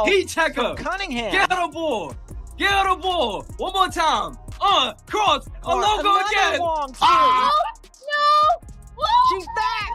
Heat checker. Cunningham. Get her ball. Get her the ball. One more time. Cross. A logo again. No! She's back.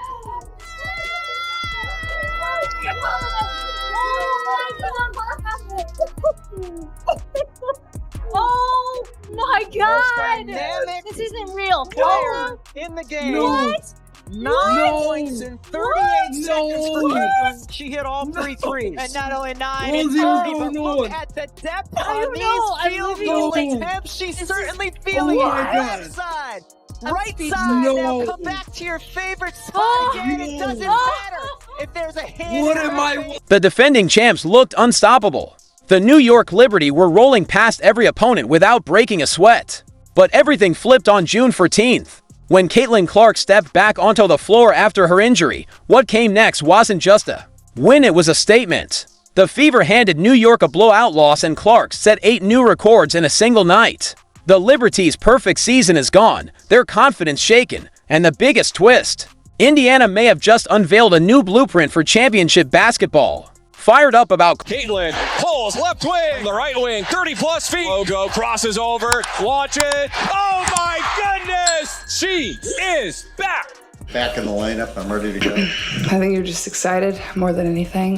Oh my God! Dynamic This isn't real. player in the game. What? 9 points in 38 seconds for Caitlin. She hit all 3 threes. And not only 9 and 30, but look at the depth on these field goal attempts. She's certainly feeling it. Left side, right side. Now come back to your favorite spot again. It doesn't matter if there's a hit. What am I? The defending champs looked unstoppable. The New York Liberty were rolling past every opponent without breaking a sweat. But everything flipped on June 14th. When Caitlin Clark stepped back onto the floor after her injury, what came next wasn't just a win, it was a statement. The Fever handed New York a blowout loss, and Clark set 8 new records in a single night. The Liberty's perfect season is gone, their confidence shaken, and the biggest twist: Indiana may have just unveiled a new blueprint for championship basketball. Fired up about Caitlin pulls left wing, the right wing, 30-plus feet. Logo crosses over. Watch it. Oh, my goodness. She is back. Back in the lineup. I'm ready to go. I think you're just excited more than anything.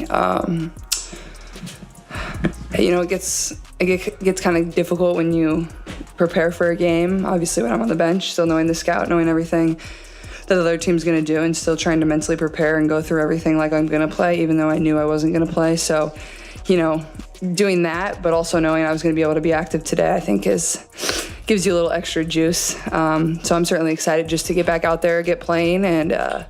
You know, it gets kind of difficult when you prepare for a game. Obviously, when I'm on the bench, still knowing the scout, knowing everything that the other team's going to do, and still trying to mentally prepare and go through everything like I'm going to play, even though I knew I wasn't going to play. So, you know, doing that, but also knowing I was going to be able to be active today, I think gives you a little extra juice. So I'm certainly excited just to get back out there, get playing, and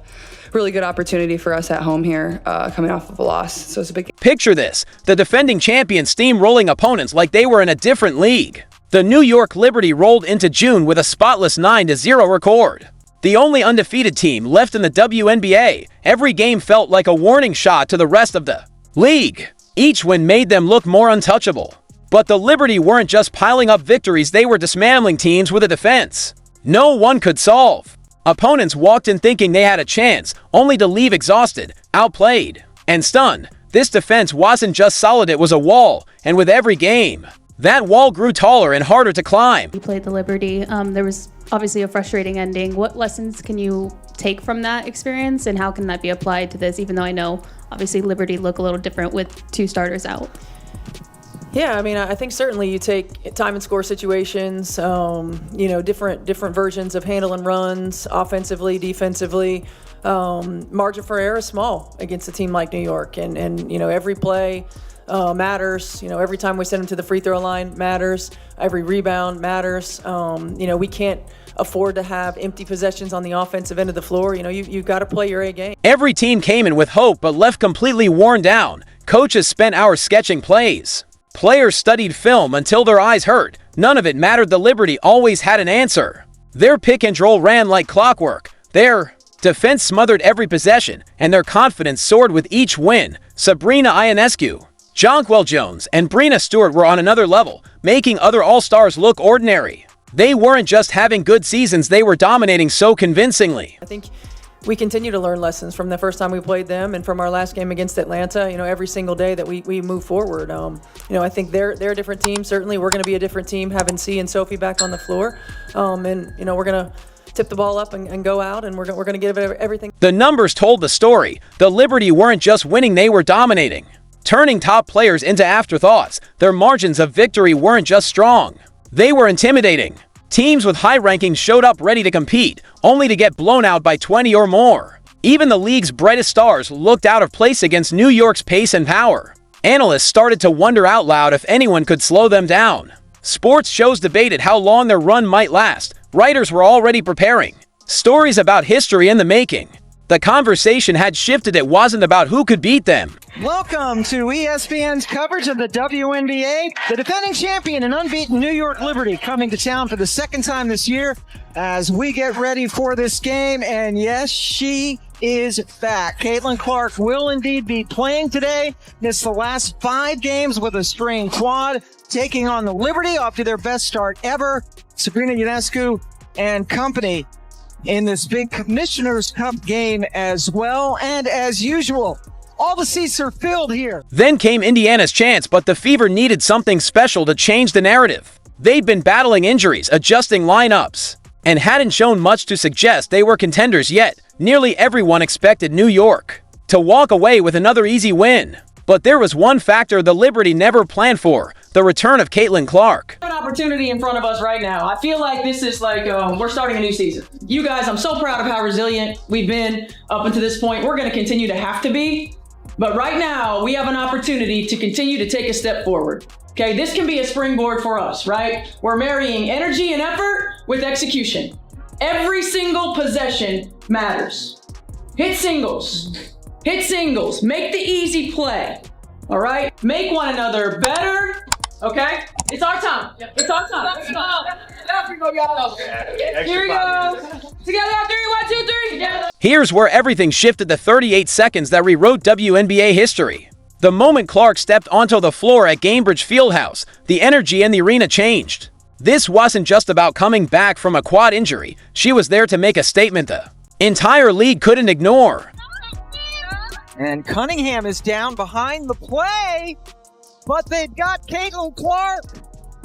really good opportunity for us at home here, coming off of a loss. So it's a big. Picture this: the defending champions steamrolling opponents like they were in a different league. The New York Liberty rolled into June with a spotless 9-0 record. The only undefeated team left in the WNBA. Every game felt like a warning shot to the rest of the league. Each win made them look more untouchable. But the Liberty weren't just piling up victories, they were dismantling teams with a defense no one could solve. Opponents walked in thinking they had a chance, only to leave exhausted, outplayed, and stunned. This defense wasn't just solid, it was a wall, and with every game, that wall grew taller and harder to climb. We played the Liberty. There was obviously a frustrating ending. What lessons can you take from that experience, and how can that be applied to this, even though I know obviously Liberty look a little different with 2 starters out? Yeah, I mean, I think certainly you take time and score situations, you know, different versions of handling runs, offensively, defensively. Margin for error is small against a team like New York, and you know, every play matters. You know, every time we send them to the free throw line matters. Every rebound matters. You know, we can't afford to have empty possessions on the offensive end of the floor. You know, you've got to play your A game. Every team came in with hope but left completely worn down. Coaches spent hours sketching plays. Players studied film until their eyes hurt. None of it mattered. The Liberty always had an answer. Their pick and roll ran like clockwork. Their defense smothered every possession, and their confidence soared with each win. Sabrina Ionescu, Jonquel Jones, and Breena Stewart were on another level, making other All-Stars look ordinary. They weren't just having good seasons, they were dominating so convincingly. I think we continue to learn lessons from the first time we played them and from our last game against Atlanta. You know, every single day that we move forward. You know, I think they're a different team. Certainly, we're going to be a different team having C and Sophie back on the floor. And you know, we're going to tip the ball up and go out, and we're going to give it everything. The numbers told the story. The Liberty weren't just winning, they were dominating, turning top players into afterthoughts. Their margins of victory weren't just strong, they were intimidating. Teams with high rankings showed up ready to compete, only to get blown out by 20 or more. Even the league's brightest stars looked out of place against New York's pace and power. Analysts started to wonder out loud if anyone could slow them down. Sports shows debated how long their run might last. Writers were already preparing stories about history in the making. The conversation had shifted. It wasn't about who could beat them. Welcome to ESPN's coverage of the WNBA. The defending champion and unbeaten New York Liberty coming to town for the second time this year as we get ready for this game. And yes, she is back. Caitlin Clark will indeed be playing today. Missed the last 5 games with a strained quad, taking on the Liberty off to their best start ever. Sabrina Ionescu and company in this big Commissioner's Cup game as well. And as usual, All the seats are filled here. Then came Indiana's chance, but the Fever needed something special to change the narrative. They'd been battling injuries, adjusting lineups, and hadn't shown much to suggest they were contenders yet. Nearly everyone expected New York to walk away with another easy win. But there was one factor the Liberty never planned for: the return of Caitlin Clark. An opportunity in front of us right now. I feel like this is like we're starting a new season. You guys, I'm so proud of how resilient we've been up until this point. We're going to continue to have to be. But right now, we have an opportunity to continue to take a step forward. Okay, this can be a springboard for us, right? We're marrying energy and effort with execution. Every single possession matters. Hit singles. Hit singles. Make the easy play. All right? Make one another better. Okay? It's our time. It's our time. Let's go. Here we go. Together on 3, 1, 2, 3. Together. Here's where everything shifted: the 38 seconds that rewrote WNBA history. The moment Clark stepped onto the floor at Gainbridge Fieldhouse, the energy in the arena changed. This wasn't just about coming back from a quad injury. She was there to make a statement the entire league couldn't ignore. And Cunningham is down behind the play, but they've got Caitlin Clark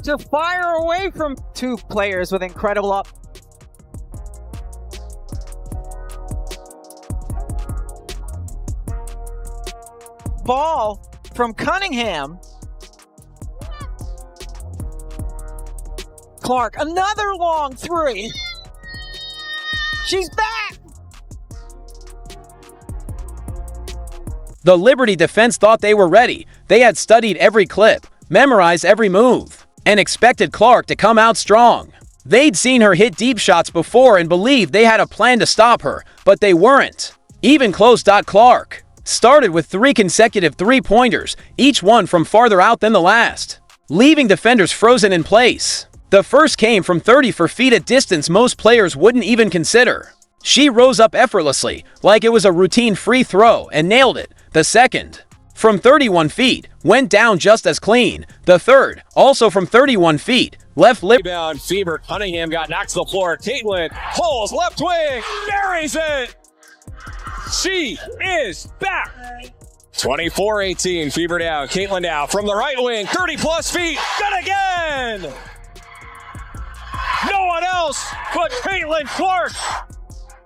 to fire away from two players with incredible up. Ball from Cunningham. Clark, another long three. She's back. The Liberty defense thought they were ready. They had studied every clip, memorized every move, and expected Clark to come out strong. They'd seen her hit deep shots before and believed they had a plan to stop her, but they weren't even close. Clark started with 3 consecutive three-pointers, each one from farther out than the last, leaving defenders frozen in place. The first came from 34 feet, a distance most players wouldn't even consider. She rose up effortlessly, like it was a routine free throw, and nailed it. The second, from 31 feet, went down just as clean. The third, also from 31 feet, left Rebound, Fever. Cunningham got knocked to the floor. Caitlin pulls left wing, buries it. She is back. 24-18, Fever down. Caitlin down from the right wing, 30-plus feet. Good again. No one else but Caitlin Clark.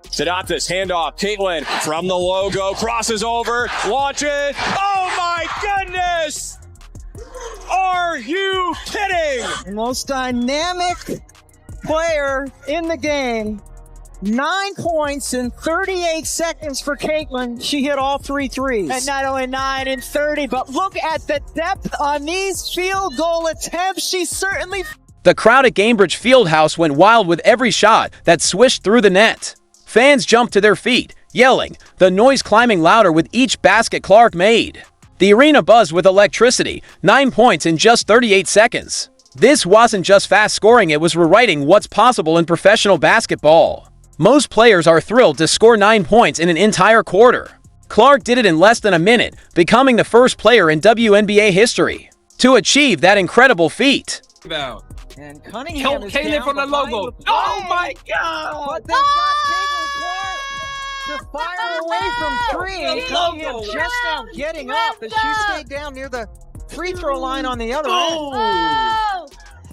Sedatis, handoff. Caitlin from the logo, crosses over, launch it. Oh my goodness! Are you kidding? The most dynamic player in the game. 9 points in 38 seconds for Caitlin. She hit all 3 threes. And not only 9 and 30, but look at the depth on these field goal attempts. She certainly... The crowd at Gainbridge Fieldhouse went wild with every shot that swished through the net. Fans jumped to their feet, yelling, the noise climbing louder with each basket Clark made. The arena buzzed with electricity, 9 points in just 38 seconds. This wasn't just fast scoring, it was rewriting what's possible in professional basketball. Most players are thrilled to score 9 points in an entire quarter. Clark did it in less than a minute, becoming the first player in WNBA history to achieve that incredible feat. And Cunningham is Caitlin down from the logo. behind the Oh play. my God! But they've got Caitlin Clark to fire away from 3. Cunningham just now getting up as she stayed down near the free throw line on the other end. Oh!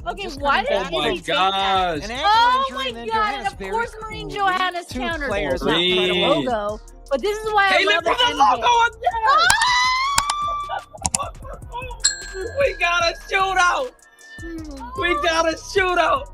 Okay, why did Oh my he take that? gosh! An ankle Oh injury, my and then god, and Johannes of very course Marine cool. Johannes Two countered players it, not Green. the logo. But this is why I Caitlin love from the the logo NBA. again! We got a shootout! We got a shootout!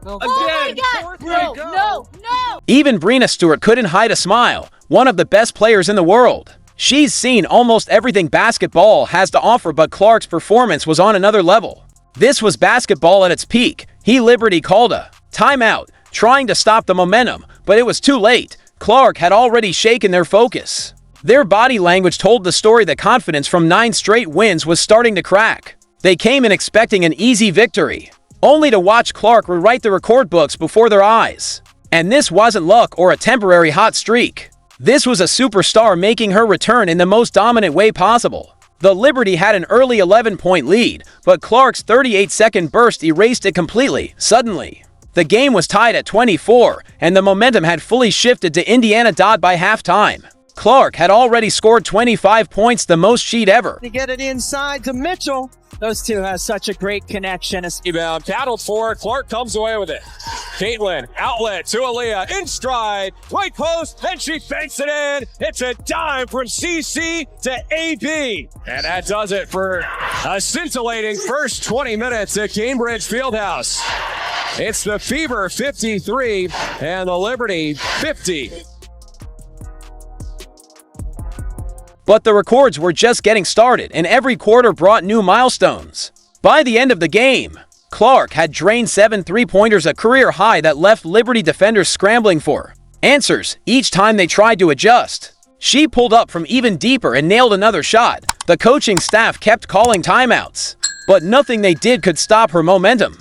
Oh my Again! god! No! Even Brina Stewart couldn't hide a smile, one of the best players in the world. She's seen almost everything basketball has to offer, but Clark's performance was on another level. This was basketball at its peak. Liberty called a timeout, trying to stop the momentum, but it was too late. Clark had already shaken their focus. Their body language told the story that confidence from 9 straight wins was starting to crack. They came in expecting an easy victory, only to watch Clark rewrite the record books before their eyes. And this wasn't luck or a temporary hot streak. This was a superstar making her return in the most dominant way possible. The Liberty had an early 11-point lead, but Clark's 38-second burst erased it completely. Suddenly, the game was tied at 24, and the momentum had fully shifted to Indiana by halftime. Clark had already scored 25 points, the most she'd ever. To get it inside to Mitchell. Those two have such a great connection. Rebound, battled for. Clark comes away with it. Caitlin, outlet to Aaliyah, in stride, right post, and she banks it in. It's a dime from CC to AB. And that does it for a scintillating first 20 minutes at Cambridge Fieldhouse. It's the Fever 53 and the Liberty 50. But the records were just getting started, and every quarter brought new milestones. By the end of the game, Clark had drained 7 three-pointers, a career high that left Liberty defenders scrambling for answers each time they tried to adjust. She pulled up from even deeper and nailed another shot. The coaching staff kept calling timeouts, but nothing they did could stop her momentum.